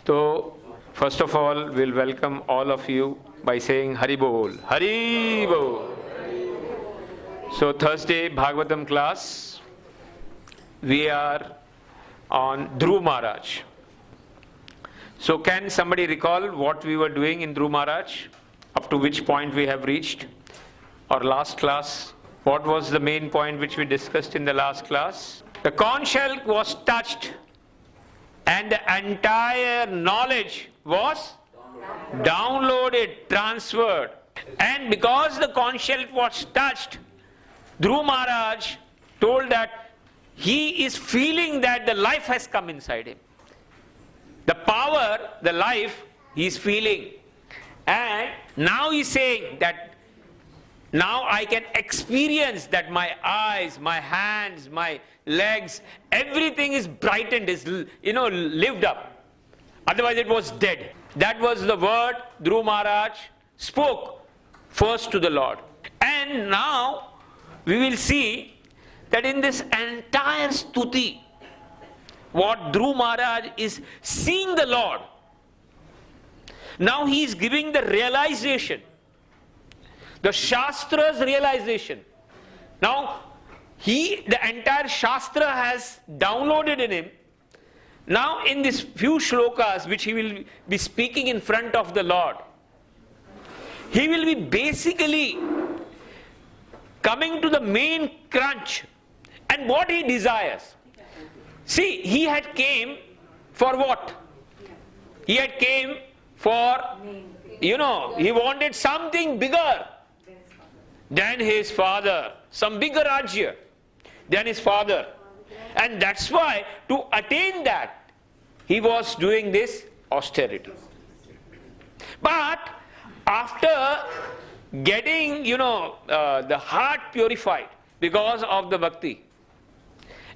So, first of all, we'll welcome all of you by saying Hari Bol. Hari Bol. So, Thursday Bhagavatam class, we are on Dhruva Maharaj. So, can somebody recall what we were doing in Dhruva Maharaj? Up to which point we have reached? Our last class, what was the main point which we discussed in the last class? The conch shell was touched and the entire knowledge was downloaded, transferred. And because the conch shell was touched, Dhruva Maharaj told that he is feeling that the life has come inside him. The power, the life, he is feeling. And now he is saying that now I can experience that my eyes, my hands, my legs, everything is brightened, is lived up. Otherwise it was dead. That was the word Dhruva Maharaj spoke first to the Lord. And now we will see that in this entire stuti, what Dhruva Maharaj is seeing the Lord. Now he is giving the realization. The Shastra's realization. Now, the entire Shastra has downloaded in him. Now, in these few shlokas, which he will be speaking in front of the Lord, he will be basically coming to the main crunch and what he desires. See, he had came for what? He had came for, he wanted something bigger than his father, some bigger Rajya than his father. And that's why, to attain that, he was doing this austerity. But after getting, the heart purified because of the bhakti,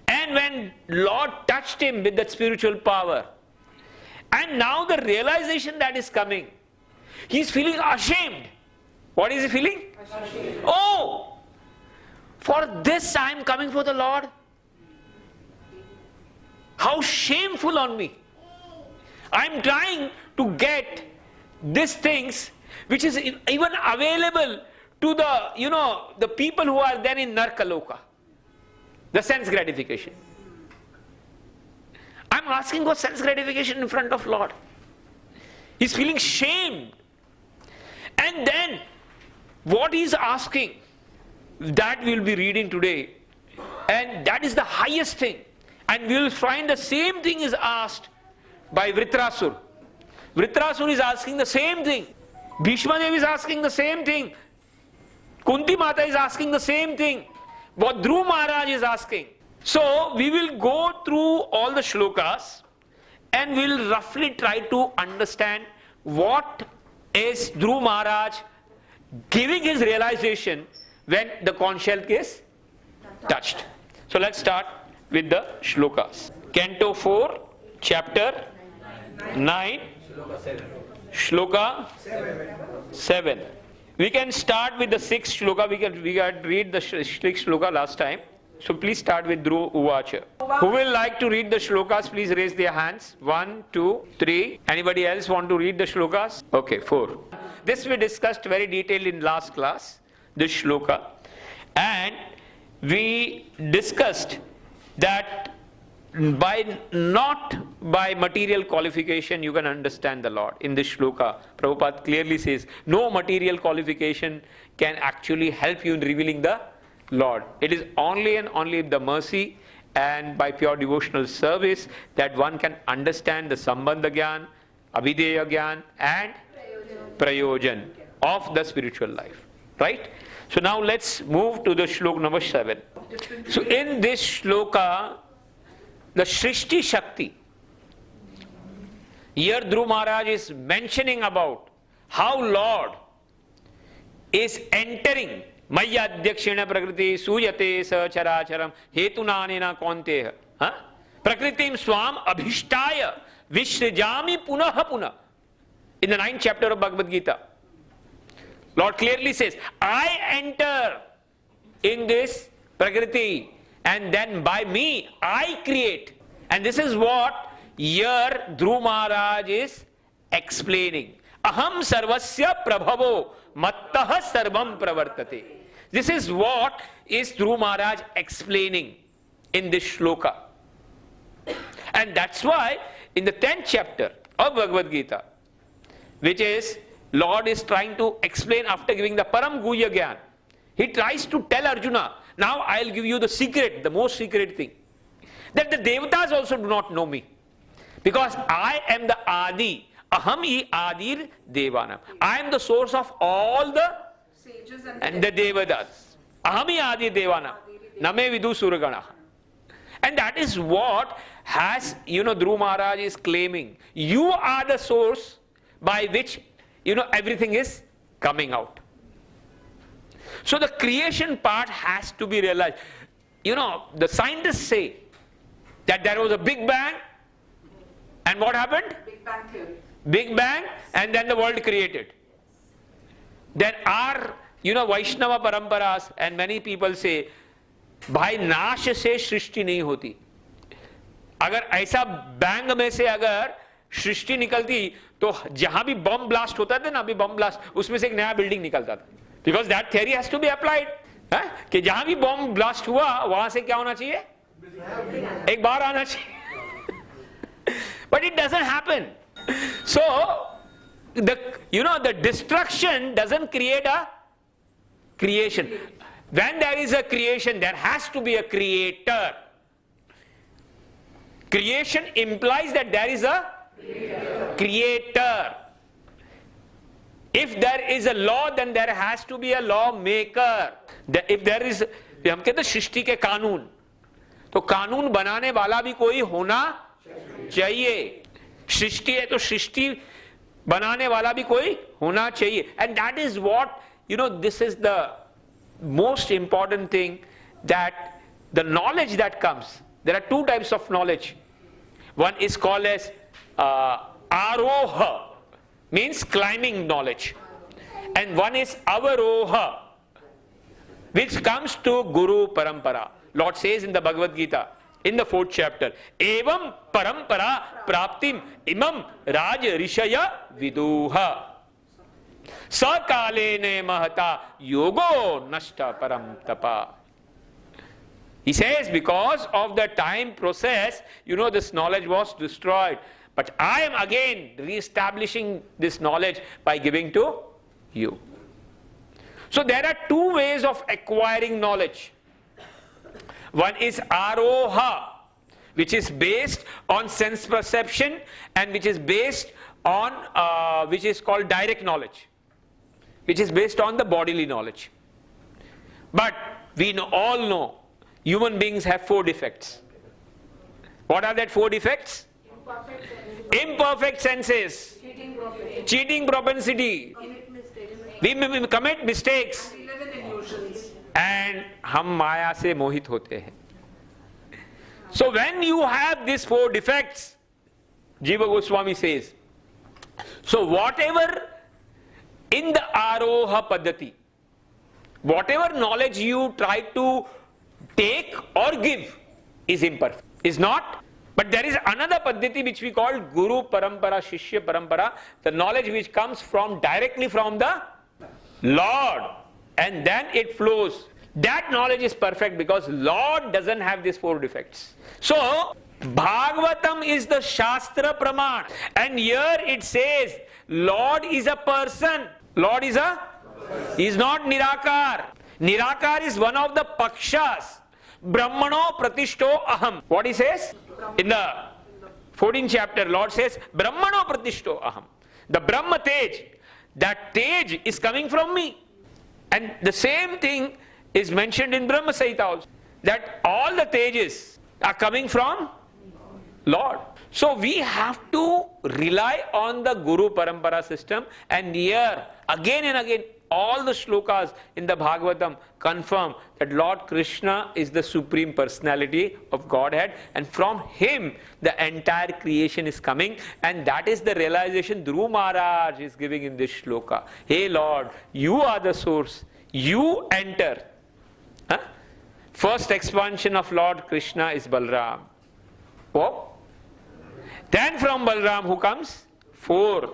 and when Lord touched him with that spiritual power, and now the realization that is coming, he is feeling ashamed. What is he feeling? Ashamed. Oh, for this I am coming for the Lord. How shameful on me. I am trying to get these things which is even available to the people who are there in Narkaloka. The sense gratification. I am asking for sense gratification in front of Lord. He is feeling shamed. And then what he is asking, that we will be reading today. And that is the highest thing. And we will find the same thing is asked by Vritrasur. Vritrasur is asking the same thing. Bhishma Dev is asking the same thing. Kunti Mata is asking the same thing. What Dhruva Maharaj is asking. So we will go through all the shlokas and we will roughly try to understand what is Dhruva Maharaj giving his realization when the conch shell is touched. So let's start with the shlokas. Canto 4, chapter 9, shloka 7. We can start with the 6th shloka. We got read the 6th shloka last time. So please start with Dhruva Uvacha. Who will like to read the shlokas? Please raise their hands. 1, 2, 3. Anybody else want to read the shlokas? Okay, 4. This we discussed very detailed in last class, this shloka. And we discussed that not by material qualification you can understand the Lord. In this shloka, Prabhupada clearly says, no material qualification can actually help you in revealing the Lord. It is only and only the mercy and by pure devotional service that one can understand the Sambandha Gyan, Abhideya Gyan and Prayojan of the spiritual life. Right? So now let's move to the shloka number 7. So in this shloka, the Srishti Shakti, here Dhruva Maharaj is mentioning about how Lord is entering Maya Adhyakshena Prakriti Suyate Sa Characharam Hetunanena Konteha Prakritim Swam Abhishtaya Vishrijami Punaha Puna. In the 9th chapter of Bhagavad Gita, Lord clearly says, I enter in this Prakriti and then by me I create. And this is what here Dhruva Maharaj is explaining. Aham sarvasya prabhavo mattah sarvam pravartate. This is what is Dhruva Maharaj explaining in this shloka. And that's why in the 10th chapter of Bhagavad Gita, which is Lord is trying to explain after giving the Param Guhya Gyan, he tries to tell Arjuna, now I'll give you the secret, the most secret thing, that the Devatas also do not know me. Because I am the Adi, Aham hi Adir Devanam. I am the source of all the sages and the Devatas. Aham hi Adir Devanam. Name vidu suragana. And that is what has, Dhruva Maharaj is claiming. You are the source by which, everything is coming out. So the creation part has to be realized. The scientists say that there was a Big Bang, and what happened? Big Bang theory. Big Bang, and then the world created. There are, Vaishnava paramparas, and many people say, भाई नाश से सृष्टि नहीं होती. अगर ऐसा bang में से अगर सृष्टि निकलती तो जहां भी बम ब्लास्ट होता था ना, अभी बम ब्लास्ट, उसमें से एक नया बिल्डिंग निकलता था. Because that theory has to be applied. कि जहां भी बम ब्लास्ट हुआ वहां से क्या होना चाहिए? एक बार आना चाहिए. But it doesn't happen. So the destruction doesn't create a creation. When there is a creation, there has to be a creator. Creation implies that there is a creator. If there is a law, then there has to be a lawmaker. If there is, हम कहते हैं सृष्टि के कानून, तो कानून बनाने वाला भी कोई होना चाहिए. सृष्टि है तो सृष्टि बनाने वाला भी कोई होना चाहिए. And that is what, this is the most important thing, that the knowledge that comes, there are two types of knowledge. One is called as aroha, means climbing knowledge, and one is avaroha, which comes to Guru Parampara. Lord says in the Bhagavad Gita, in the 4th chapter, evam parampara praptim imam raj rishaya viduha sakalene mahata yogo nashta param tapa. He says, because of the time process, this knowledge was destroyed. But I am again re-establishing this knowledge by giving to you. So there are two ways of acquiring knowledge. One is aroha, which is based on sense perception, and which is based on, which is called direct knowledge, which is based on the bodily knowledge. But we all know human beings have 4 defects. What are that 4 defects? Imperfect senses, cheating propensity, we commit mistakes, We live in illusions. and हम माया से मोहित होते हैं. So when you have these 4 defects, Jiva Goswami says, so whatever in the Aroha Paddhati, whatever knowledge you try to take or give is imperfect, is not. But there is another Paddhati which we call Guru Parampara, Shishya Parampara, the knowledge which comes directly from the Lord, and then it flows. That knowledge is perfect because Lord doesn't have these 4 defects. So Bhagavatam is the Shastra Praman, and here it says Lord is a person. Lord is he is not Nirakar. Nirakar is one of the Pakshas. Brahmano Pratishto Aham. What he says? In the 14th chapter, Lord says, Brahmano Pratishto Aham. The Brahma Tej, that Tej is coming from me. And the same thing is mentioned in Brahma Samhita also, that all the Tejas are coming from Lord. So we have to rely on the Guru Parampara system, and here again and again all the shlokas in the Bhagavatam confirm that Lord Krishna is the Supreme Personality of Godhead, and from Him the entire creation is coming, and that is the realization Dhruva Maharaj is giving in this shloka. Hey Lord, you are the source, you enter. First expansion of Lord Krishna is Balram. Oh? Then from Balram who comes? 4.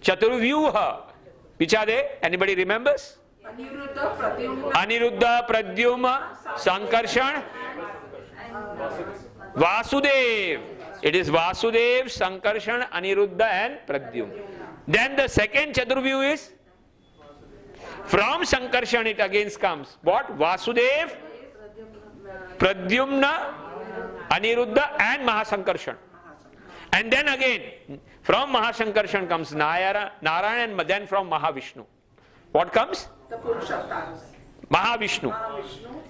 Chaturvyuha. Which are they? Anybody remembers? Aniruddha, Pradyumna, Sankarshan, Vasudev. It is Vasudev, Sankarshan, Aniruddha and Pradyumna. Then the second Chaturvyu is from Sankarshan it again comes. What? Vasudev, Pradyumna, Aniruddha and Mahasankarshan. And then again from Mahasankarshan comes Narayan and then from Mahavishnu. What comes? The Purusharthas. Mahavishnu.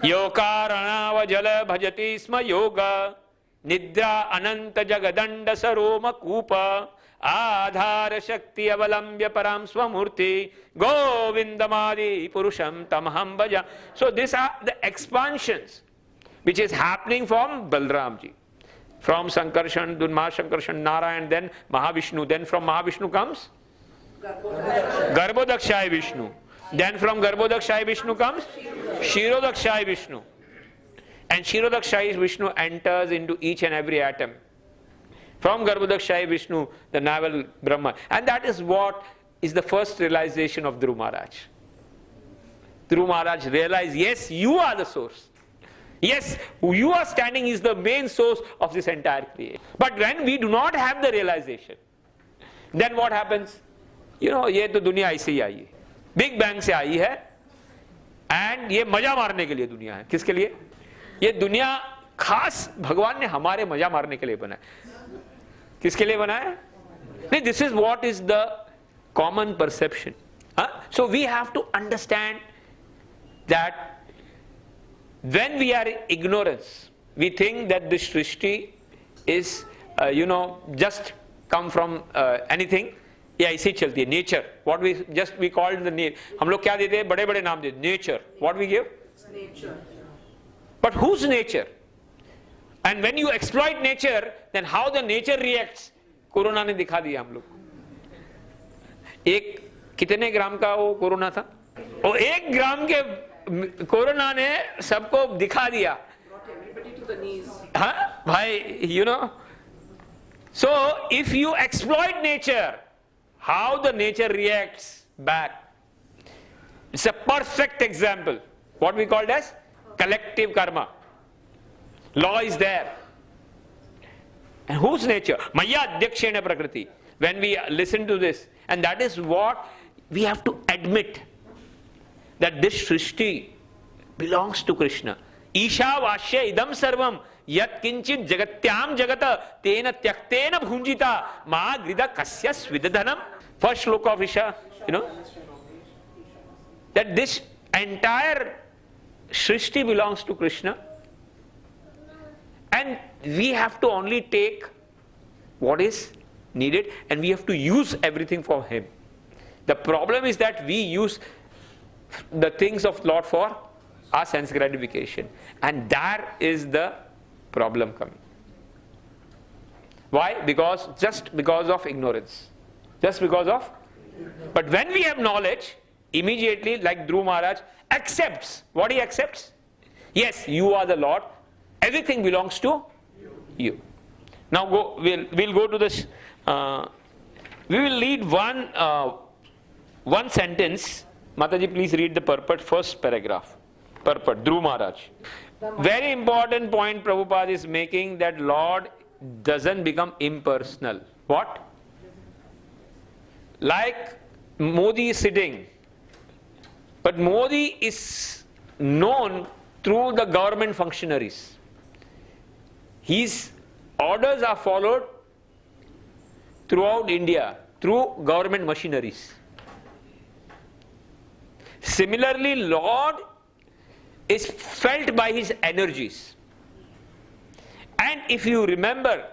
Yokaranava jala bhajati sma yoga nidra ananta jagadanda saroma kupa adhara shakti avalambya param swamurti govindamadi purusham tamaham bhaja. So these are the expansions which is happening from Balramji. From Sankarshan, then Mahasankarshan, Narayan, then Mahavishnu. Then from Mahavishnu comes Garbhodakshaya Vishnu. Then from Garbhodakshaya Vishnu comes Shirodakshaya Vishnu. And Shirodakshaya Vishnu enters into each and every atom. From Garbhodakshaya Vishnu, the navel Brahma. And that is what is the first realization of Dhruva Maharaj. Dhruva Maharaj realized, yes, you are the source. Yes, who you are standing is the main source of this entire creation. But when we do not have the realization, then what happens? You know, ये तो दुनिया ऐसे ही आई है, big bang से आई है, and ये मजा मारने के लिए दुनिया है. किसके लिए? ये दुनिया खास भगवान ने हमारे मजा मारने के लिए बनाया. किसके लिए बनाया? नहीं, this is what is the common perception. So we have to understand that when we are in ignorance, we think that this Srishti is, just come from anything. ये ऐसे ही चलती है. Nature. What we call the nature. हम लोग क्या देते हैं? बड़े बड़े नाम देते. Nature. What we give? Nature. But whose nature? And when you exploit nature, then how the nature reacts? Corona ने दिखा दिया हम लोग. एक कितने ग्राम का वो कोरोना था? वो 1 ग्राम के कोरोना ने सबको दिखा दिया. हाँ भाई, So if you exploit nature, how the nature reacts back? It's a perfect example. What we called as collective karma. Law is there. And whose nature? Maya adhyakshena prakriti. When we listen to this, and that is what we have to admit, that this Srishti belongs to Krishna. Isha vashya idam sarvam yat kinchit jagatyam jagata tena tyaktena bhunjita ma grida kasya svidadhanam. First shloka of Isha, that this entire Srishti belongs to Krishna, and we have to only take what is needed and we have to use everything for Him. The problem is that we use the things of Lord for our sense gratification, and there is the problem coming. Why? Just because of ignorance. But when we have knowledge, immediately, like Dhruva Maharaj accepts. What he accepts? Yes, you are the Lord. Everything belongs to you. Now we'll go to this. We will read one sentence. Mataji, please read the purport, first paragraph. Purport, Dhruva Maharaj. Very important point Prabhupada is making, that Lord doesn't become impersonal. What? Like Modi is sitting, but Modi is known through the government functionaries. His orders are followed throughout India through government machineries. Similarly, Lord is felt by His energies. And if you remember,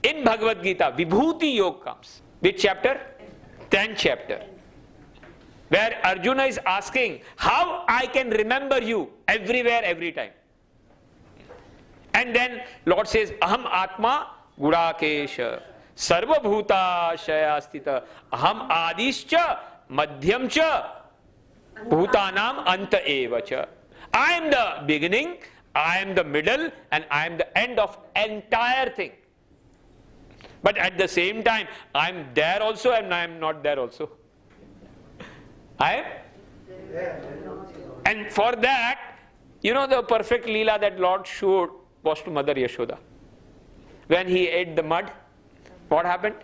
in Bhagavad Gita, Vibhuti Yoga comes. Which chapter? 10th chapter. Where Arjuna is asking, how I can remember you everywhere, every time. And then Lord says, Aham Atma Gudakesha Sarva Bhuta Shayastita Aham Adischa Madhyamcha Bhutanam Anta Evacha. I am the beginning, I am the middle, and I am the end of entire thing. But at the same time, I'm there also and I'm not there also. I am? And for that, the perfect Leela that Lord showed was to Mother Yashoda. When he ate the mud, what happened?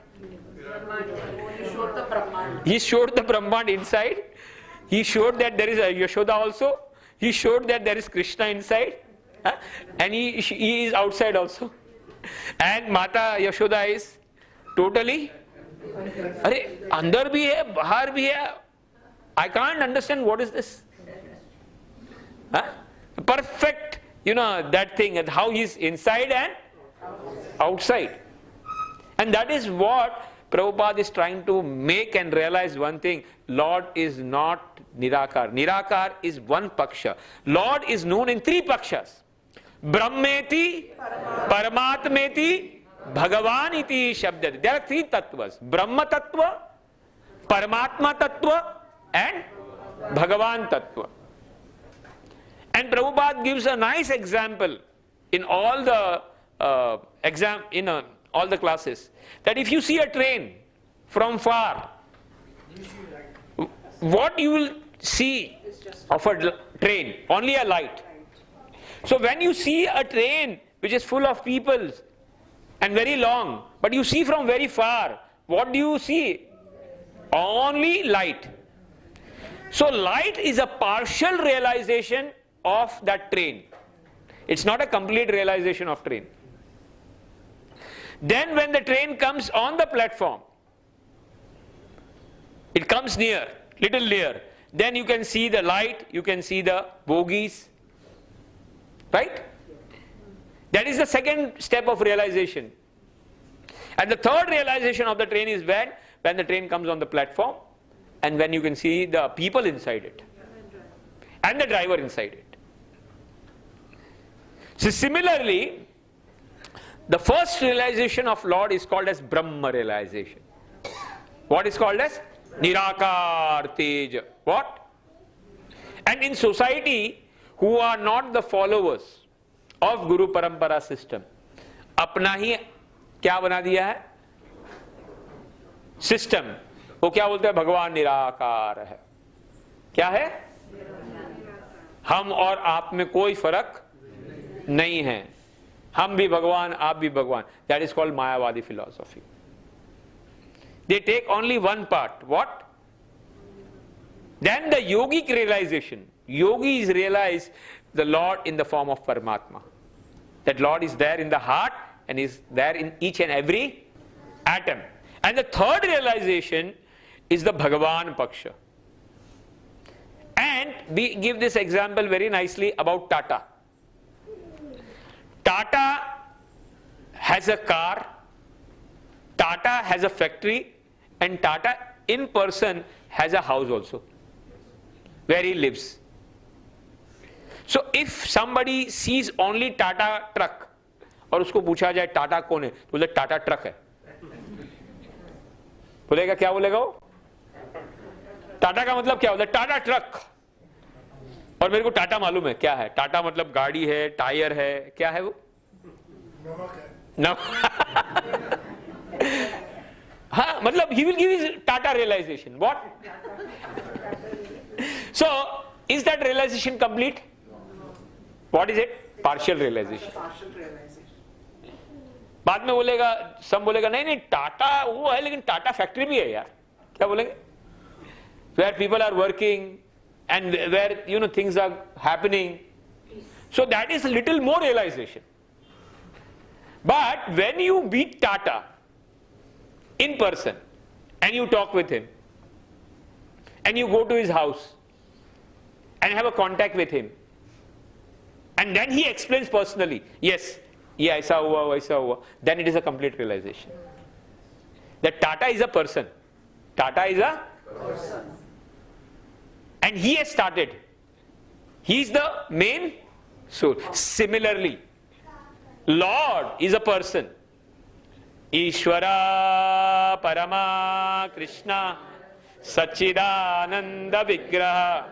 He showed the Brahman inside. He showed that there is a Yashoda also. He showed that there is Krishna inside. And he is outside also. And Mata Yashoda is totally, Arey, andar bhi hai, bahar bhi hai. I can't understand what is this. Perfect, that thing, and how he's inside and outside. And that is what Prabhupada is trying to make and realize one thing. Lord is not Nirakar. Nirakar is one paksha. Lord is known in three pakshas. Brahmeti, Paramatmeti, Bhagavan iti Shabdati. There are three tattvas. Brahma tattva, Paramatma tattva and Bhagavan tattva. And Prabhupada gives a nice example in all the all the classes, that if you see a train from far, what you will see of a train? Only a light. So when you see a train which is full of people and very long, but you see from very far, what do you see? Only light. So light is a partial realization of that train. It's not a complete realization of train. Then when the train comes on the platform, it comes near, little near, then you can see the light, you can see the bogies, right? That is the second step of realization. And the third realization of the train is when the train comes on the platform and when you can see the people inside it and the driver inside it. So similarly, the first realization of Lord is called as Brahma realization. What is called as? Nirakar Teja. What? And in society, who are not the followers of Guru Parampara system, अपना ही क्या बना दिया है? System. वो क्या बोलते हैं? भगवान निराकार है. क्या है? हम और आप में कोई फर्क नहीं है. हम भी भगवान, आप भी भगवान. That is called Mayavadi philosophy. They take only one part. What? Then the yogic realization. Yogis realize the Lord in the form of Paramatma. That Lord is there in the heart and is there in each and every atom. And the third realization is the Bhagavan Paksha. And we give this example very nicely about Tata. Tata has a car, Tata has a factory, and Tata in person has a house also, where he lives. So if somebody sees only Tata truck, और उसको पूछा जाए टाटा कौन है, तो बोले Tata truck है. बोलेगा क्या बोलेगा वो? टाटा का मतलब क्या होता है? टाटा ट्रक. और मेरे को टाटा मालूम है क्या है. टाटा मतलब गाड़ी है, टायर है, क्या है वो? नमक. हाँ, मतलब he will give his Tata realization. What? So is that realization complete? What is it? Partial realization. बाद में बोलेगा, सब बोलेगा नहीं नहीं टाटा वो है लेकिन टाटा फैक्ट्री भी है यार. क्या बोलेंगे? Where people are working and where things are happening. So that is a little more realization. But when you meet Tata in person and you talk with him and you go to his house and have a contact with him and then he explains personally, yes, ये ऐसा हुआ वैसा हुआ, then it is a complete realization that Tata is a person. Tata is a person. And he has started. He is the main source. Similarly, Lord is a person. Ishvara Parama Krishna Sachidananda Vigraha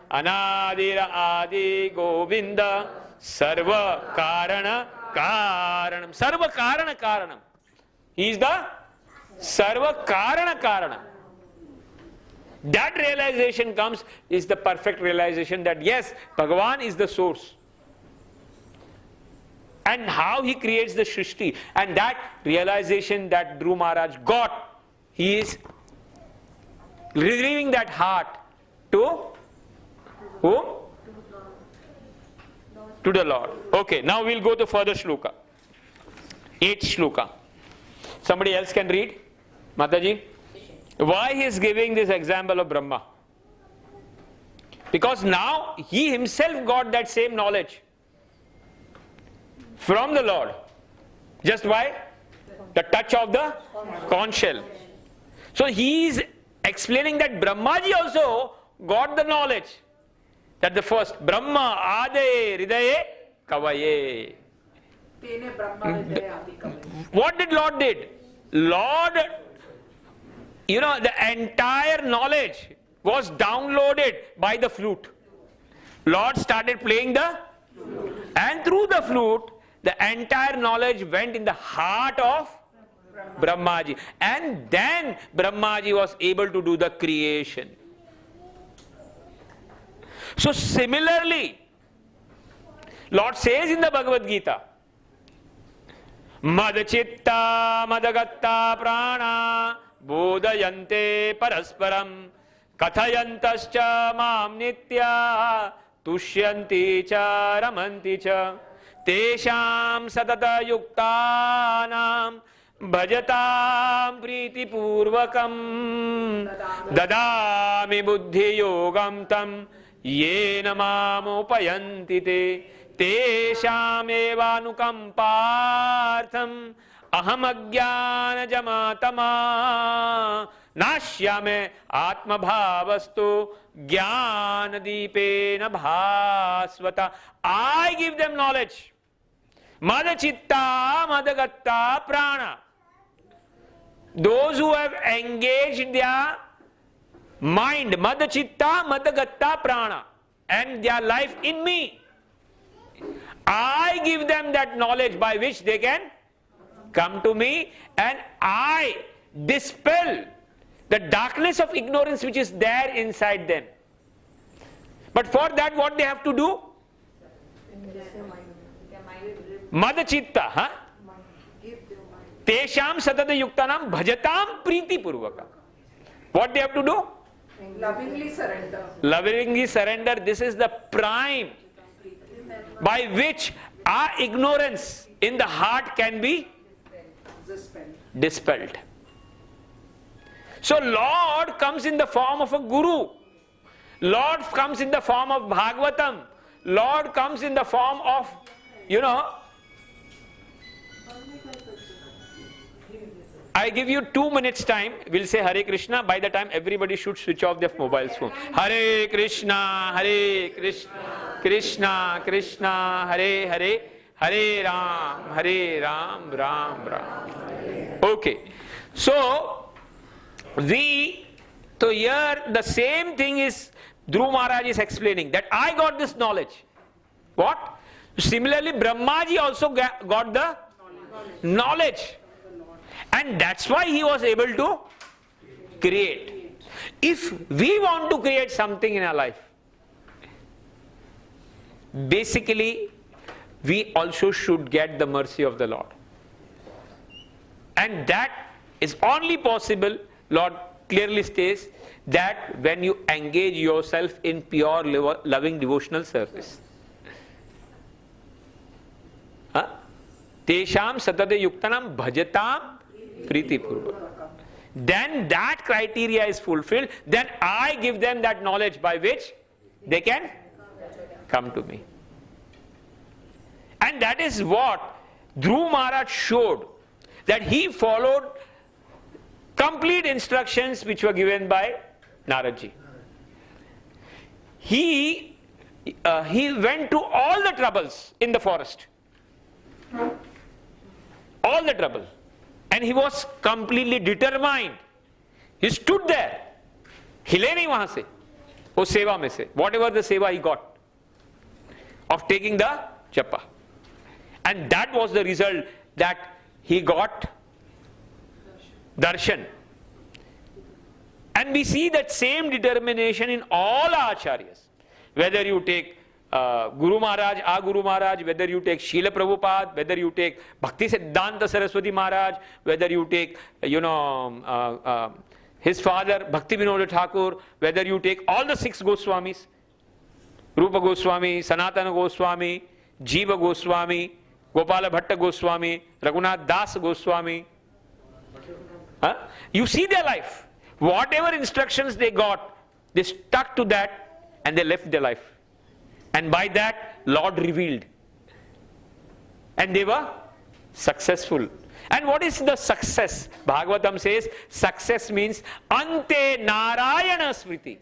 Anadira Adi Govinda Sarva Karana Karanam. Sarva Karana Karanam. He is the Sarva Karana Karana. That realization comes, is the perfect realization that yes, Bhagavan is the source. And how he creates the Shrishti. And that realization that Dhruva Maharaj got, he is retrieving that heart to whom? To the Lord. Okay, now we'll go to further shloka. 8th shloka. Somebody else can read? Mataji? Why he is giving this example of Brahma? Because now he himself got that same knowledge from the Lord. Just by the touch of the conch shell. So he is explaining that Brahmaji also got the knowledge. That the first, Brahma Ade Hridaye Kavaye. What did Lord did? Lord, the entire knowledge was downloaded by the flute. Lord started playing the flute. And through the flute, the entire knowledge went in the heart of Brahmaji. And then Brahmaji was able to do the creation. So similarly, Lord says in the Bhagavad Gita, Madachitta Madagatta Prana Bodhayante Parasparam Kathayantascha Mam Nitya Tushyanti Cha Ramanti Cha Tesham Satata Yuktanam Bhajatam Priti Purvakam Dadami Buddhi Yogam Tam Yena Mamupayanti Te Tesham Evanukampartham Aham Ajnana Jamatama Nashyame Atma Bhavastu Jnana Deepena Bhasvata. I give them knowledge. Madachitta Madagatta Prana. Those who have engaged their mind, Madachitta Madagatta Prana, and their life in me, I give them that knowledge by which they can come to me, and I dispel the darkness of ignorance which is there inside them. But for that, what they have to do? Madachitta, huh? Tesham Satata Yuktanam Bhajatam Priti Purvaka. What they have to do? Lovingly surrender. Lovingly surrender. This is the prime by which our ignorance in the heart can be dispelled. So Lord comes in the form of a guru. Lord comes in the form of Bhagavatam. Lord comes in the form of, I give you 2 minutes time. We'll say Hare Krishna. By the time everybody should switch off their mobile phone. Hare Krishna, Hare Krishna, Krishna Krishna, Hare Hare, Hare Ram, Ram Ram. Okay. So here the same thing is Dhruva Maharaj is explaining that I got this knowledge. What? Similarly, Brahmaji also got the knowledge. And that's why he was able to create. If we want to create something in our life, basically, we also should get the mercy of the Lord. And that is only possible, Lord clearly states, that when you engage yourself in pure loving devotional service. Tesham Satade Yuktanam Bhajatam Priti Purva. Then that criteria is fulfilled, then I give them that knowledge by which they can come to me. And that is what Dhruva Maharaj showed, that he followed complete instructions which were given by Naradji. He went to all the troubles in the forest. All the trouble. And he was completely determined. He stood there. हिले नहीं वहां से, वो सेवा में से, whatever the seva he got of taking the japa. And that was the result, that he got Darshan. And we see that same determination in all acharyas. Whether you take Guru Maharaj, our Guru Maharaj, whether you take Srila Prabhupada, whether you take Bhakti Siddhanta Saraswati Maharaj, whether you take, his father Bhakti Vinod Thakur, whether you take all the 6 Goswamis, Rupa Goswami, Sanatana Goswami, Jiva Goswami, Gopala Bhatta Goswami, Raghunath Das Goswami. You see their life. Whatever instructions they got, they stuck to that and they left their life. And by that, Lord revealed. And they were successful. And what is the success? Bhagavatam says, success means Ante Narayana Smriti.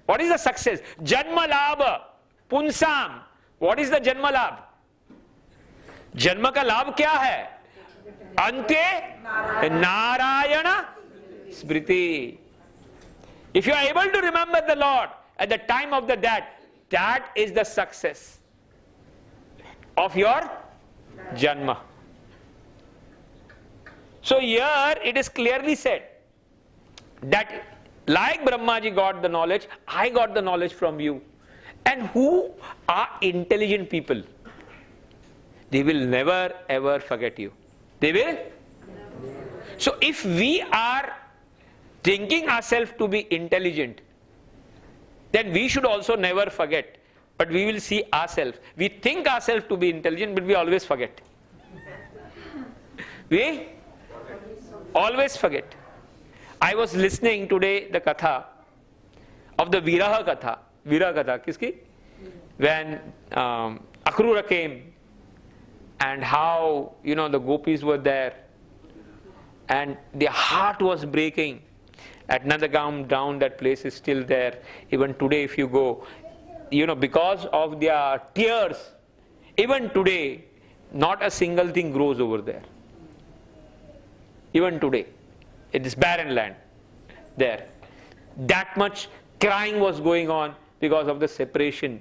What is the success? Janma Labha, Punsam. What is the Janma Labh? Janma ka labh kya hai? Ante Narayana Smriti. If you are able to remember the Lord at the time of the death, that is the success of your Janma. So here it is clearly said that like Brahmaji got the knowledge, I got the knowledge from you. And who are intelligent people? They will never ever forget you. They will? So if we are thinking ourselves to be intelligent, then we should also never forget. But we will see ourselves. We think ourselves to be intelligent, but we always forget. We always forget. I was listening today the Katha of the Viraha Katha. Viraha Katha, kiski? When Akrura came and how, the gopis were there and their heart was breaking. At Nandagam down, that place is still there. Even today if you go, because of their tears, even today, not a single thing grows over there. Even today, it is barren land there. That much crying was going on because of the separation.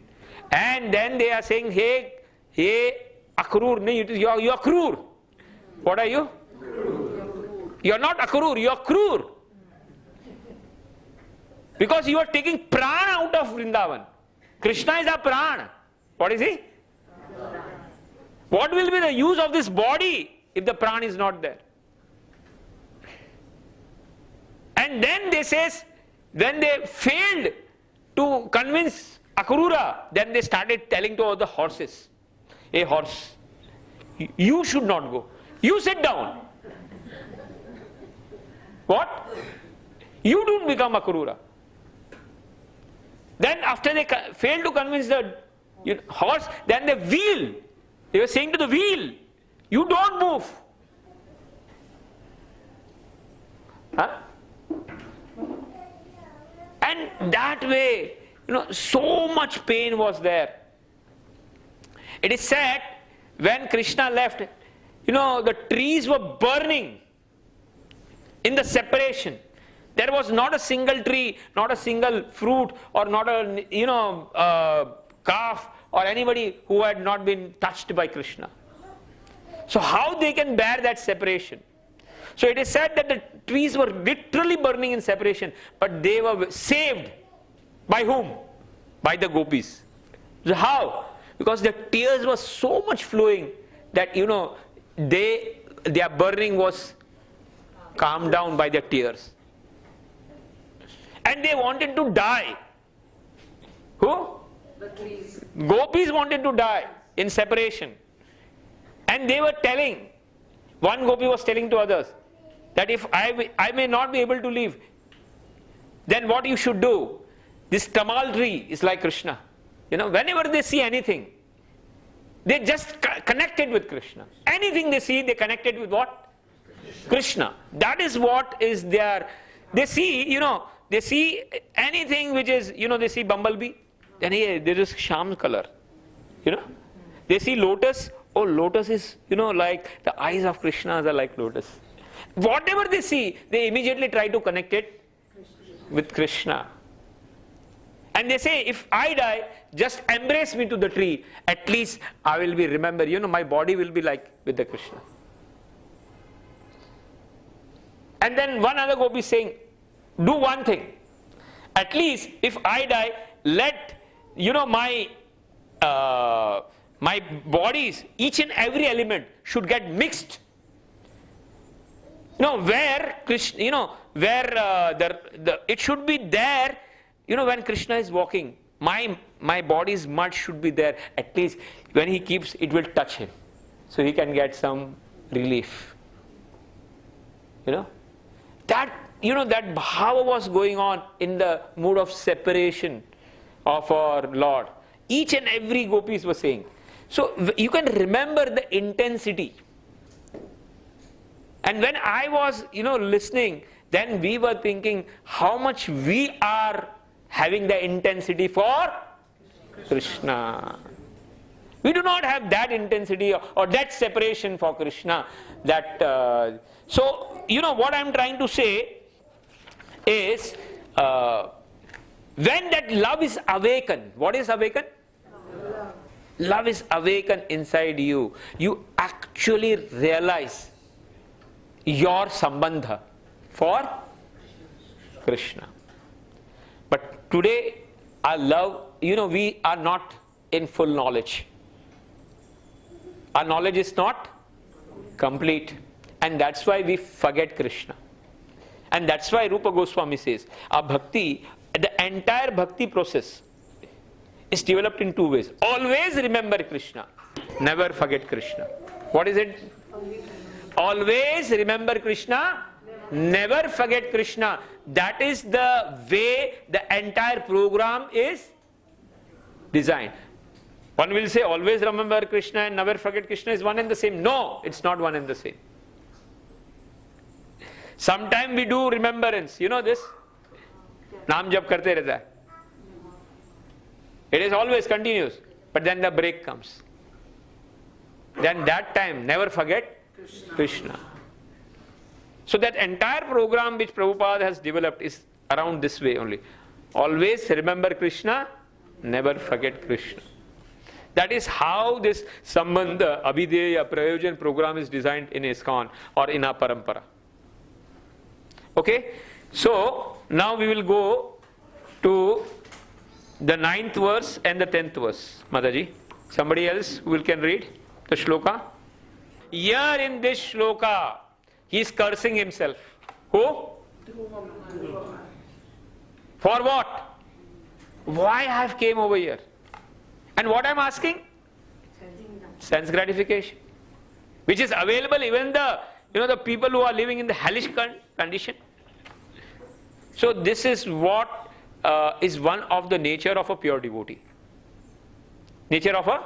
And then they are saying, hey, Akrur, no, you are Krur. What are you? You are not Akrur, you are Krur. Because you are taking prana out of Vrindavan. Krishna is a prana. What is he? What will be the use of this body if the prana is not there? And then they says, when they failed to convince Akrura, then they started telling to all the horses, hey horse, you should not go. You sit down. What? You don't become Akrura. Then after they failed to convince the horse, then the wheel, they were saying to the wheel, you don't move. And that way, so much pain was there. It is said, when Krishna left, the trees were burning in the separation. There was not a single tree, not a single fruit, or not a calf, or anybody who had not been touched by Krishna. So how they can bear that separation? So it is said that the trees were literally burning in separation, but they were saved. By whom? By the gopis. So how? Because the tears were so much flowing that their burning was calmed down by their tears. And they wanted to die. Who? The trees. Gopis wanted to die in separation. And they were telling, one gopi was telling to others, that if I may not be able to leave, then what you should do, this tamal tree is like Krishna. Whenever they see anything, they just connected with Krishna. Anything they see, they connected with what? Krishna. That is what is their, they see, they see anything which is, they see bumblebee, then there is sham color. They see lotus, oh lotus is, like the eyes of Krishna are like lotus. Whatever they see, they immediately try to connect it with Krishna. And they say, if I die, just embrace me to the tree. At least I will be remembered. My body will be like with the Krishna. And then one other gopi is saying, do one thing. At least if I die, let my bodies, each and every element should get mixed. Where Krishna, it should be there. When Krishna is walking, my body's mud should be there. At least when he keeps, it will touch him, so he can get some relief. That bhava was going on in the mood of separation of our Lord. Each and every gopis were saying. So you can remember the intensity. And when I was, listening, then we were thinking how much we are having the intensity for Krishna. We do not have that intensity or that separation for Krishna. So, what I am trying to say is, when that love is awakened, what is awakened? Love is awakened inside you. You actually realize your sambandha for Krishna. But today, our love, we are not in full knowledge. Our knowledge is not complete. And that's why we forget Krishna. And that's why Rupa Goswami says, our bhakti, the entire bhakti process is developed in two ways. Always remember Krishna. Never forget Krishna. What is it? Always remember Krishna. Never forget Krishna. That is the way the entire program is designed. One will say always remember Krishna and never forget Krishna is one and the same. No, it's not one and the same. Sometimes we do remembrance. You know this? Naam jap karte rehta hai. It is always continuous. But then the break comes. Then that time, never forget Krishna. So that entire program which Prabhupada has developed is around this way only. Always remember Krishna, never forget Krishna. That is how this Sambandha, Abhideya, Prayojan program is designed in ISKCON or in our parampara. Okay? So, now we will go to the 9th verse and the 10th verse. Mataji, somebody else who can read the shloka? Here in this shloka, he is cursing himself. Who? For what? Why I have came over here? And what I am asking? Sense gratification. Which is available even the people who are living in the hellish condition. So this is what is one of the nature of a pure devotee. Nature of a?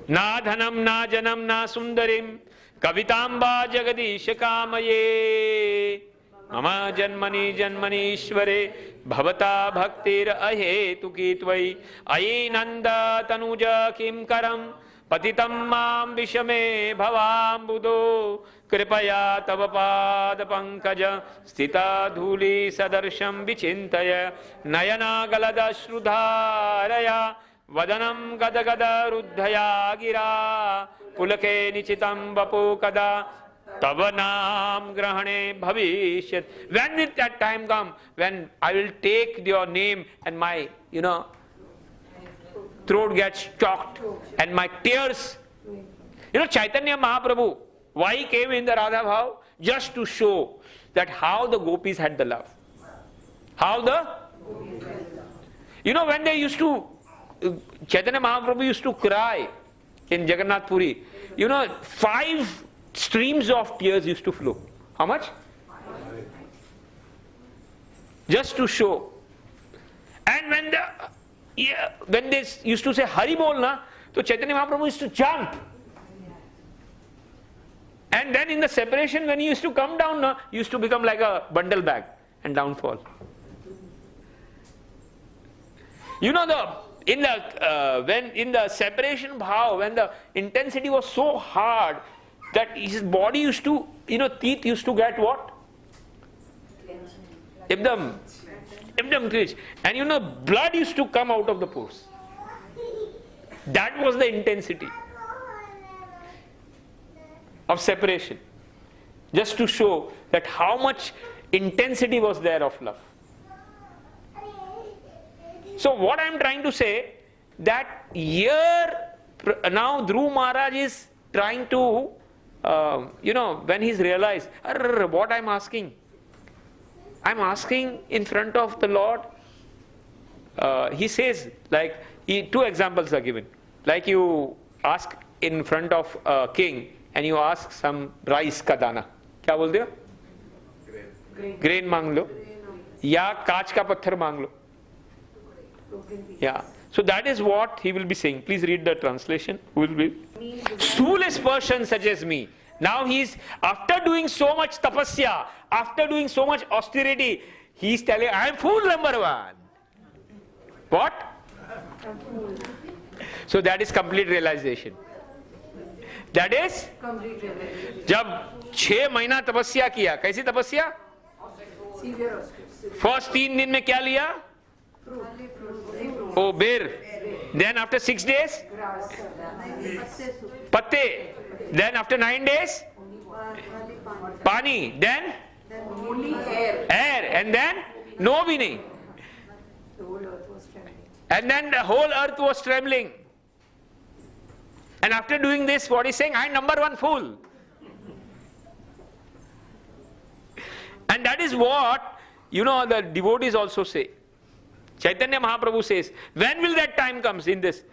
Na dhanam, na janam, na sundarim, kavitamba jagadish kamaye, mama janmani janmani ishvare, bhavata bhaktir ahetuki tvai, aye nanda tanuja kim karam, patitam mam vishame bhavam buddho, kripaya tava pada pankaja, stita dhuli sadarsham vichintaya, nayana galada shrudharaya, vadanam gada gada ruddhaya gira, pulake nichitam vapo kada, tavanam grahane bhavishyat. When will that time come when I will take your name and my, throat gets choked and my tears. Chaitanya Mahaprabhu, why he came in the Radha Bhav? Just to show that how the gopis had the love. When they used to, Chaitanya Mahaprabhu used to cry in Jagannath Puri, 5 streams of tears used to flow. How much? Just to show. And when they used to say Hari Bol, so Chaitanya Mahaprabhu used to jump. And then in the separation, when he used to come down, he used to become like a bundle bag and downfall. When in the separation bhav, when the intensity was so hard that his body used to, teeth used to get what? Ekdam clenched. And blood used to come out of the pores. That was the intensity of separation. just to show that how much intensity was there of love. So what I am trying to say, that here now Dhruva Maharaj is trying to, when he's realized, what I'm asking in front of the Lord. He says, like, two examples are given. Like you ask in front of a king and you ask some rice ka dana. क्या बोलते हो? Grain मांग लो या कांच का पत्थर मांग लो. Yeah. So that is what he will be saying. Please read the translation. Who will be? Foolish person such as me. Now he's, after doing so much tapasya, after doing so much austerity, he's telling, I am fool number one. What? So that is complete realization. That is? जब 6 महीना तपस्या किया, कैसी तपस्या? First 3 दिन में क्या लिया? Oh, bear. Then after 6 days? Patte. Then after 9 days? Pani. Then? Air. And then? No bhi nahi. And then the whole earth was trembling. And after doing this, what he's saying? I am number one fool. And that is what, the devotees also say. Chaitanya Mahaprabhu says, when will that time comes in this?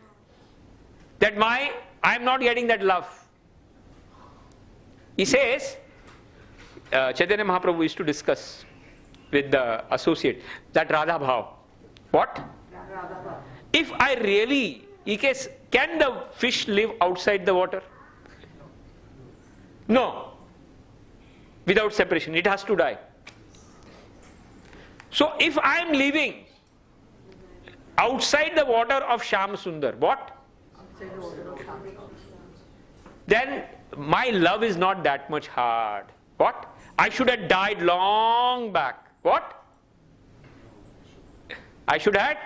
That I am not getting that love. He says, Chaitanya Mahaprabhu used to discuss with the associate, that Radha Bhav. What? If I really, can the fish live outside the water? No. Without separation, it has to die. So if I am living outside the water of Shyam Sundar, what? Then my love is not that much hard. What? I should have died long back. What? I should have?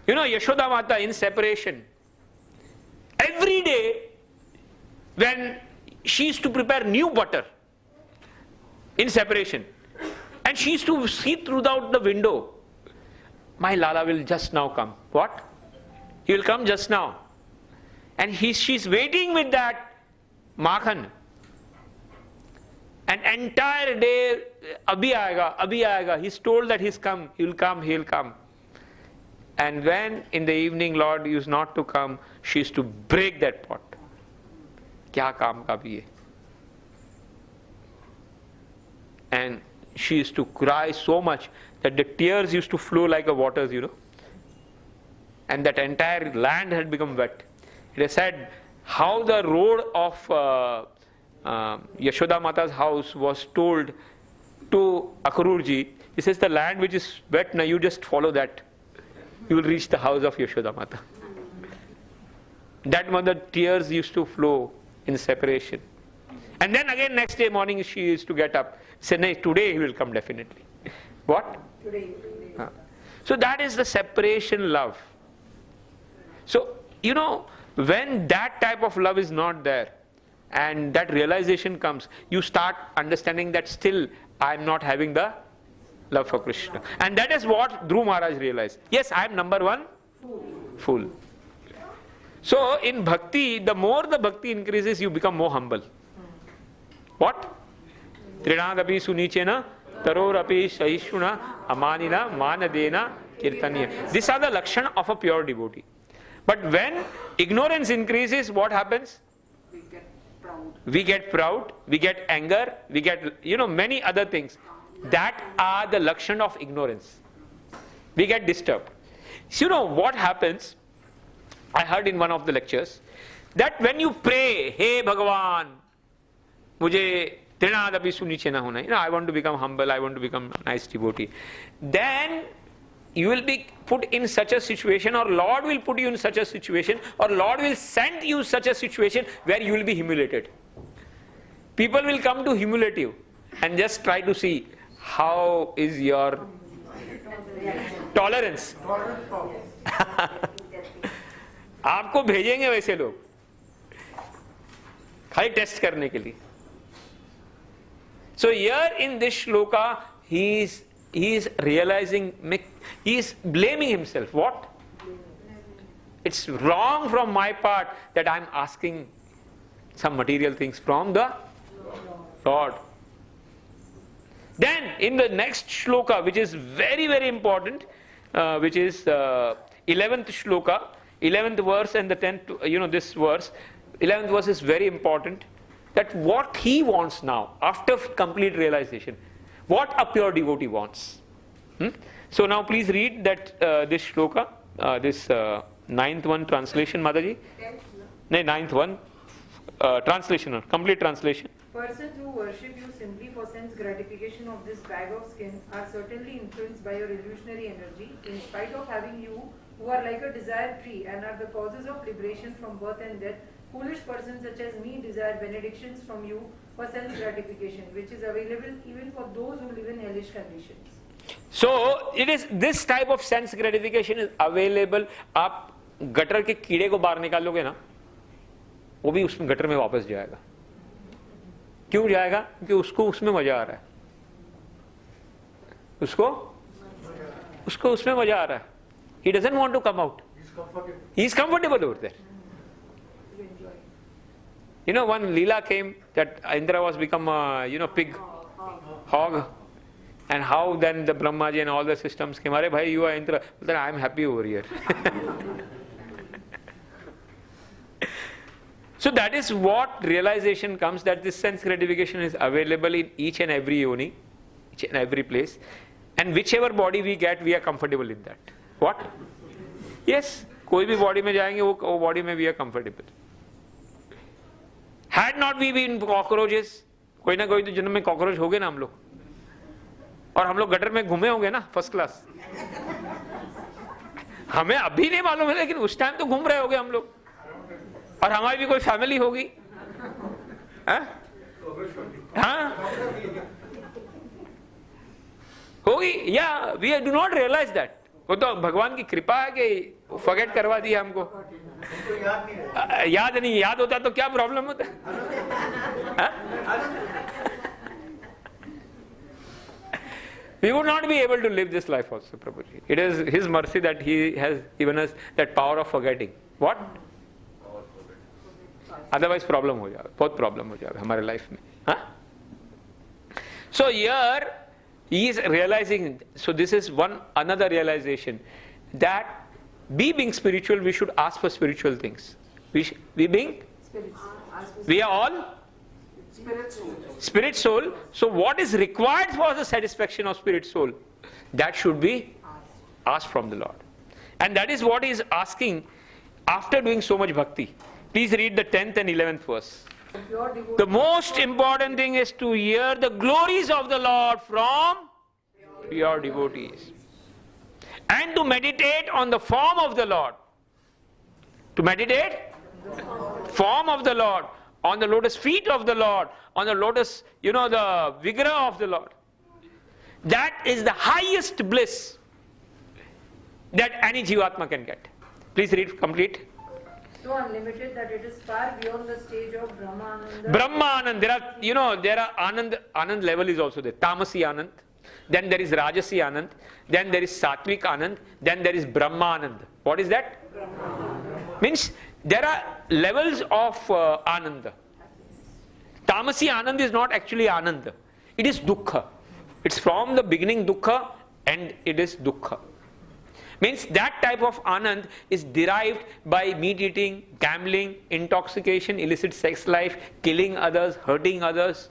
Yashoda Mata in separation. Every day when she used to prepare new butter in separation, and she used to see throughout the window, my Lala will just now come. What? He will come just now. And she's waiting with that makhan. An entire day, abhi aayega. He's told that he'll come. And when in the evening Lord used not to come, she used to break that pot. Kya kaam ka bhi hai? And she used to cry so much that the tears used to flow like a waters, And that entire land had become wet. It is said how the road of Yashoda Mata's house was told to Akrurji. He says, the land which is wet, now you just follow that. You will reach the house of Yashoda Mata. That mother tears used to flow in separation. And then again next day morning she used to get up. Say, no, today he will come definitely. What? Today. So that is the separation love. So, when that type of love is not there, and that realization comes, you start understanding that still I am not having the love for Krishna. And that is what Dhruva Maharaj realized. Yes, I am number one fool. So in bhakti, the more the bhakti increases, you become more humble. What? Trinadapi sunichena tarorapi sahishuna amanina manadena kirtaniya. These are the lakshana of a pure devotee. But when ignorance increases, what happens? We get proud, we get anger, we get, many other things. That are the lakshana of ignorance. We get disturbed. So, what happens? I heard in one of the lectures that when you pray, Hey Bhagavan, mujhe trinadapi suniche na hona, I want to become humble, I want to become a nice devotee. Then you will be put in such a situation, or Lord will put you in such a situation, or Lord will send you such a situation where you will be humiliated. People will come to humiliate you and just try to see how is your tolerance. आपको भेजेंगे वैसे लोग खाली test करने के लिए. So here in this shloka, he is realizing, he is blaming himself. What? It's wrong from my part that I am asking some material things from the Lord. Then in the next shloka, which is very, very important, which is 11th shloka, 11th verse and the 10th, this verse, 11th verse is very important, that what he wants now, after complete realization, what a pure devotee wants. So now please read that this shloka, this 9th one translation, Mataji. No, 9th one translation, complete translation. Persons who worship you simply for sense gratification of this bag of skin are certainly influenced by your illusionary energy, in spite of having you, who are like a desired tree and are the causes of liberation from birth and death. Foolish persons such as me desire benedictions from you for sense gratification, which is available even for those who live in hellish conditions. So it is this type of sense gratification is available. आप gutter के कीड़े को बाहर निकालोगे ना, वो भी उसमें गटर में वापस जाएगा. क्यों जाएगा? क्योंकि उसको उसमें मजा आ रहा है. उसको उसमें मजा आ रहा है. He doesn't want to come out. He is comfortable over there. One Leela came that Indra was become a pig, hog, and how then the Brahmaji and all the systems came. Arey bhai, you are Indra. Then I am happy over here. So that is what realization comes, that this sense gratification is available in each and every yoni, each and every place, and whichever body we get, we are comfortable in that. What? Yes, कोई भी body में जाएंगे वो body में we are comfortable. Had not we been cockroaches, कोई ना कोई तो जन्म में cockroach हो गए ना हम लोग, और हम लोग गटर में घूमे होंगे ना फर्स्ट क्लास. हमें अभी नहीं मालूम है, लेकिन उस टाइम तो घूम रहे होंगे हम लोग, और हमारी भी कोई फैमिली होगी. हाँ होगी. या we do not realise that. वो तो भगवान की कृपा है कि फॉरगेट करवा दिया हमको. याद नहीं, याद होता तो क्या प्रॉब्लम होता. We would not be able to live this life also, Prabhuji. It is His mercy that He has given us that power of forgetting. What? Otherwise problem हो जाएगा, बहुत problem हो जाएगा हमारे life में. So here he is realizing. So this is another realization, that being spiritual, we should ask for spiritual things. We are all spirit soul. So what is required for the satisfaction of spirit soul, that should be asked from the Lord. And that is what he is asking after doing so much bhakti. Please read the 10th and 11th verse. The most important thing is to hear the glories of the Lord from pure devotees, and to meditate on the form of the Lord. To meditate form of the Lord, on the lotus feet of the Lord, on the lotus, the vigraha of the Lord. That is the highest bliss that any jivatma can get. Please read complete. So unlimited that it is far beyond the stage of Brahma Ananda. Brahma Anand. There are Anand level is also there. Tamasi Anand. Then there is Rajasi Anand. Then there is Satvik Anand. Then there is Brahma Anand. What is that? Means there are levels of Ananda. Tamasi Anand is not actually Ananda. It is Dukkha. It's from the beginning Dukkha and it is Dukkha. Means that type of Anand is derived by meat eating, gambling, intoxication, illicit sex life, killing others, hurting others,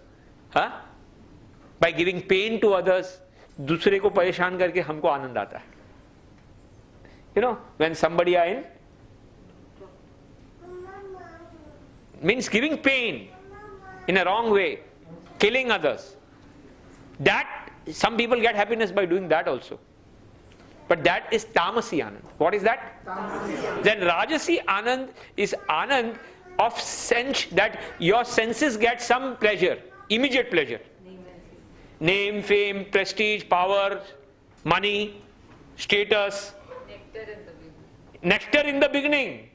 by giving pain to others. दूसरे को परेशान करके हमको आनंद आता है. When somebody are in, means giving pain in a wrong way, killing others. That some people get happiness by doing that also. But that is Tamasi Anand. What is that? Then Rajasi Anand is Anand of sense, that your senses get some pleasure, immediate pleasure. Name, fame, prestige, power, money, status. Nectar in the beginning.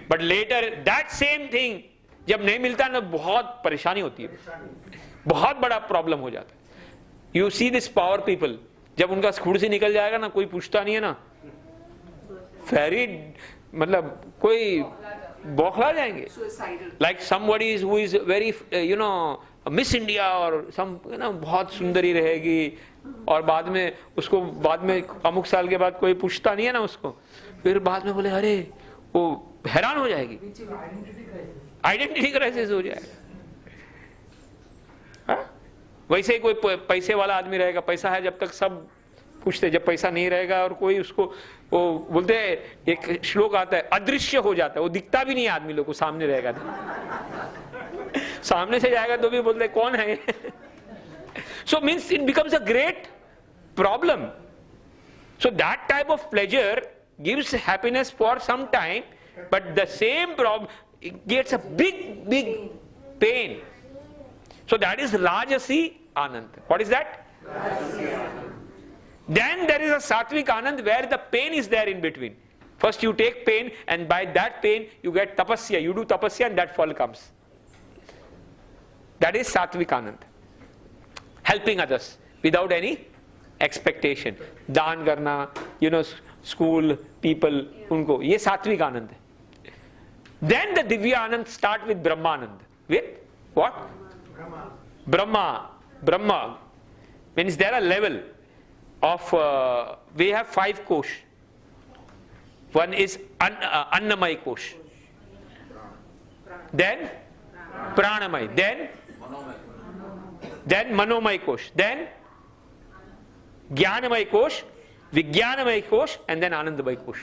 But later that same thing, जब नहीं मिलता ना बहुत परेशानी होती है. बहुत बड़ा प्रॉब्लम हो जाता है। You see this power people, जब उनका खुद से निकल जाएगा ना, कोई पूछता नहीं है ना, वेरी मतलब कोई बौखला जाएंगे, like somebody who is very you know miss India और सम बहुत सुंदरी रहेगी, और बाद में उसको बाद में अमुक साल के बाद कोई पूछता नहीं है ना उसको, फिर बाद में बोले अरे, वो हैरान हो जाएगी, आइडेंटिटी क्राइसिस हो जाएगा। वैसे ही कोई पैसे वाला आदमी रहेगा, पैसा है जब तक सब पूछते, जब पैसा नहीं रहेगा और कोई उसको, वो बोलते हैं, एक श्लोक आता है, अदृश्य हो जाता है, वो दिखता भी नहीं है आदमी लोग को, सामने रहेगा तो सामने से जाएगा तो भी बोलते कौन है so means it becomes a great problem. So that type of pleasure gives happiness for some time, but the same problem gets a big pain. So that is Rajasi Anand. What is that? Then there is a Sattvic Anand where the pain is there in between. First you take pain, and by that pain you get tapasya. You do tapasya and that fall comes. That is Sattvic Anand. Helping others without any expectation. Daan karna, school, people, unko. Ye Sattvic Anand hai. Then the Divya Anand start with Brahmanand. With what? Brahma means there are level of we have 5 kosh. One is Annamay kosh, then Pranamay, then Manomay kosh, then Jnanamay kosh, Vijnanamay kosh, and then Anandamay kosh.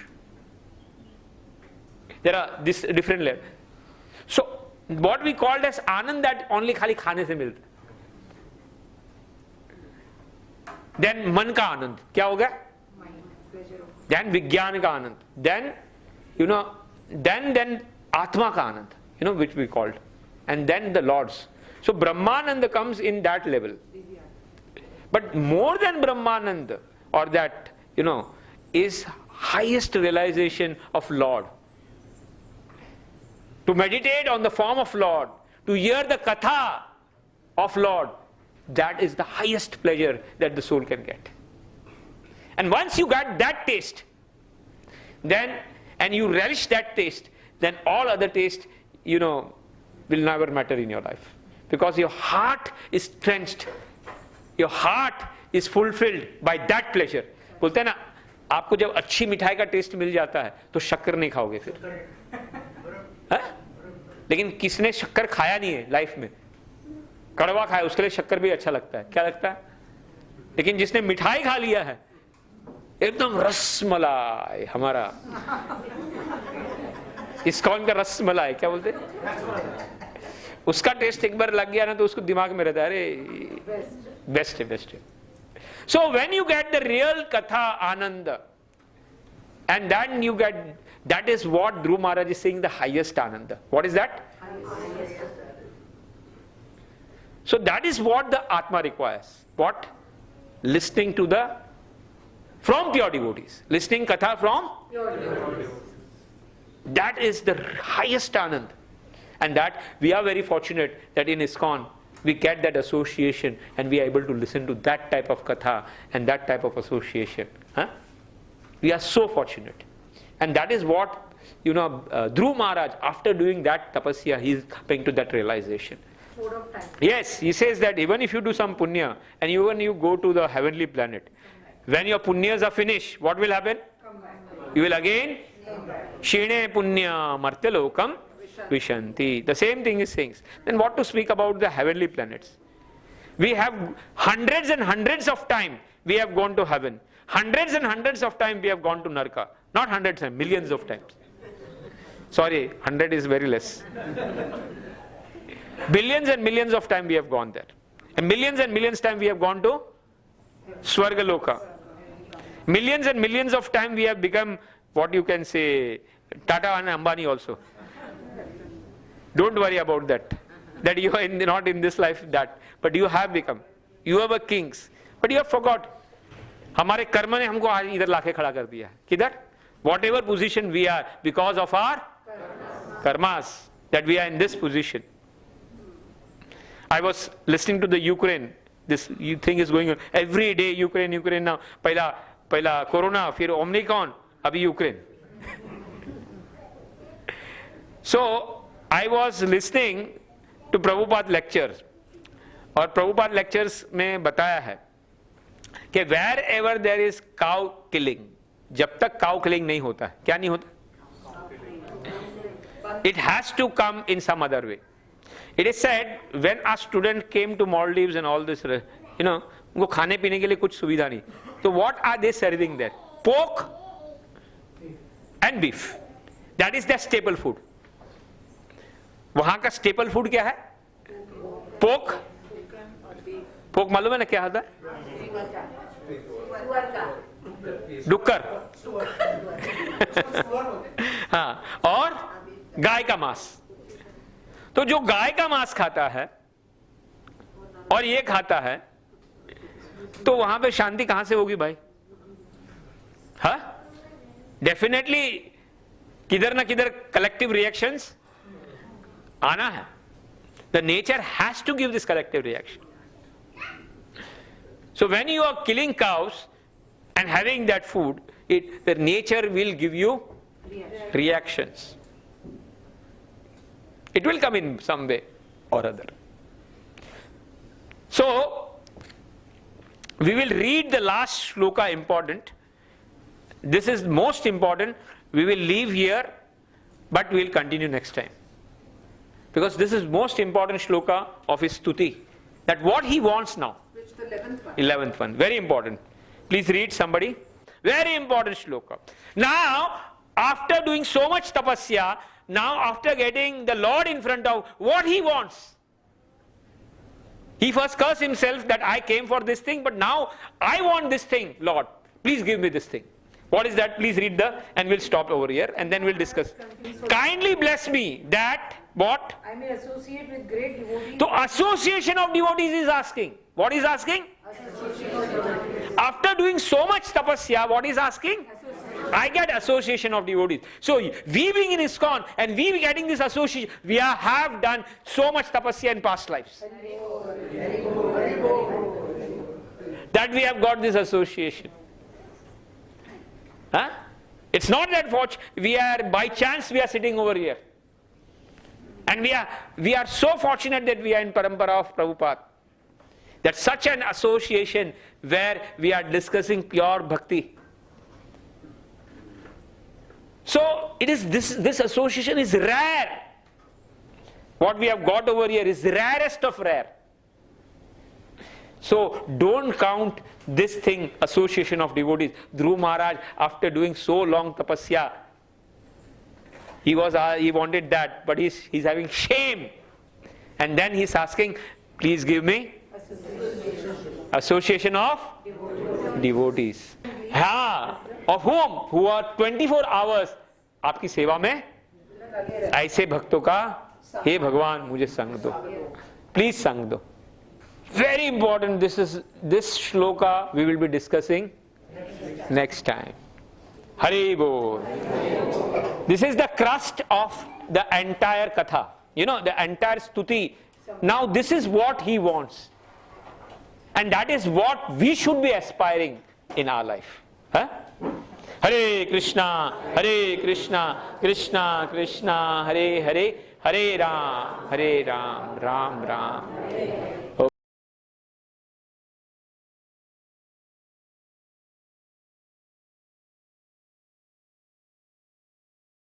There are this different level. So what we called as Anand, that only खाली खाने से मिलता. Then मन का आनंद क्या हो गया? Then विज्ञान का आनंद. Then then आत्मा का आनंद, which we called, and then the Lord's. So Brahmananda comes in that level. But more than Brahmananda, or that is highest realization of Lord. To meditate on the form of Lord, to hear the Katha of Lord, that is the highest pleasure that the soul can get. And once you get that taste, then, and you relish that taste, then all other taste, will never matter in your life. Because your heart is trenched, your heart is fulfilled by that pleasure. बोलते हैं ना, आपको जब अच्छी मिठाई का test मिल जाता है तो शक्कर नहीं खाओगे फिर. लेकिन किसने शक्कर खाया नहीं है लाइफ में, कड़वा खाया, उसके लिए शक्कर भी अच्छा लगता है. क्या लगता है? लेकिन जिसने मिठाई खा लिया है, एकदम रसमलाई, हमारा इस्कॉन का रसमलाई क्या बोलते, उसका टेस्ट एक बार लग गया ना तो उसको दिमाग में रहता है, अरे बेस्ट है. So when you get the real Katha Ananda, and then you get, that is what Dhruva Maharaj is saying, the highest Ananda. What is that? So that is what the Atma requires. What? Listening to from pure devotees. Listening Katha from pure devotees. That is the highest Anand. And that we are very fortunate that in ISKCON we get that association and we are able to listen to that type of Katha and that type of association. We are so fortunate. And that is what, Dhruva Maharaj, after doing that tapasya, he is coming to that realization. Yes, he says that even if you do some punya and even you go to the heavenly planet, when your punyas are finished, what will happen? You will again Shine punya martyalokam vishanti. The same thing is saying. Then what to speak about the heavenly planets? We have hundreds and hundreds of times we have gone to heaven. Hundreds and hundreds of times we have gone to Naraka. Not hundreds and millions of times. Sorry, 100 is very less. Billions and millions of times we have gone there. And millions times we have gone to Swargaloka. Millions and millions of times we have become, what you can say, Tata and Ambani also. Don't worry about that. That you are not in this life that. But you have become. You are kings. But you have forgot. हमारे कर्म ने हमको आज इधर लाके खड़ा कर दिया है. किधर? Whatever position we are, because of our karmas, that we are in this position. I was listening to the Ukraine. This thing is going on every day. Ukraine now. पहला कोरोना, फिर ओमनिकॉन, अभी Ukraine. So I was listening to Prabhupada lectures, और Prabhupada lectures में बताया है कि wherever there is cow killing, जब तक cow killing नहीं होता है, क्या नहीं होता? It has to come in some other way. It is said when a student came to Maldives and all this, उनको खाने पीने के लिए कुछ सुविधा नहीं, तो what are they serving there? Pork and beef. That is their staple food. वहां का staple food क्या है? Pork. Pork मालूम है ना क्या होता है? डुक्कर. हाँ, और गाय का मांस. तो जो गाय का मांस खाता है और ये खाता है, तो वहां पे शांति कहां से होगी भाई? हाँ, डेफिनेटली किधर ना किधर कलेक्टिव रिएक्शंस आना है. The nature has to give this collective reaction. So when you are killing cows and having that food, the nature will give you reactions. It will come in some way or other. So we will read the last shloka, important. This is most important. We will leave here, but we will continue next time, because this is most important shloka of his stuti, that what he wants now. Which the 11th one? 11th one, very important. Please read, somebody. Very important shloka. Now, after doing so much tapasya, now after getting the Lord in front of, what he wants? He first cursed himself that I came for this thing, but now I want this thing, Lord. Please give me this thing. What is that? Please read and we'll stop over here and then we'll discuss. Kindly bless me that, what? I may associate with great devotees. So association of devotees is asking. What is asking? After doing so much tapasya, what is asking? I get association of devotees. So we being in ISKCON and we getting this association, we have done so much tapasya in past lives, that we have got this association. Huh? It's not that we are by chance we are sitting over here, and we are so fortunate that we are in parampara of Prabhupada. That such an association where we are discussing pure bhakti. So it is this association is rare. What we have got over here is rarest of rare. So don't count this thing, association of devotees. Dhruva Maharaj, after doing so long tapasya, he wanted that, but he's having shame, and then he's asking, please give me association of devotees. हाँ, of whom? Who are 24 hours आपकी सेवा में, ऐसे भक्तों का हे भगवान मुझे संग दो, प्लीज संग दो. Very important. This shloka we will be discussing next time. Hare Bol. This is the crust of the entire Katha. The entire stuti. Now this is what he wants. And that is what we should be aspiring in our life. Huh? Hare Krishna, Krishna Krishna, Hare Hare, Hare Ram, Ram Ram.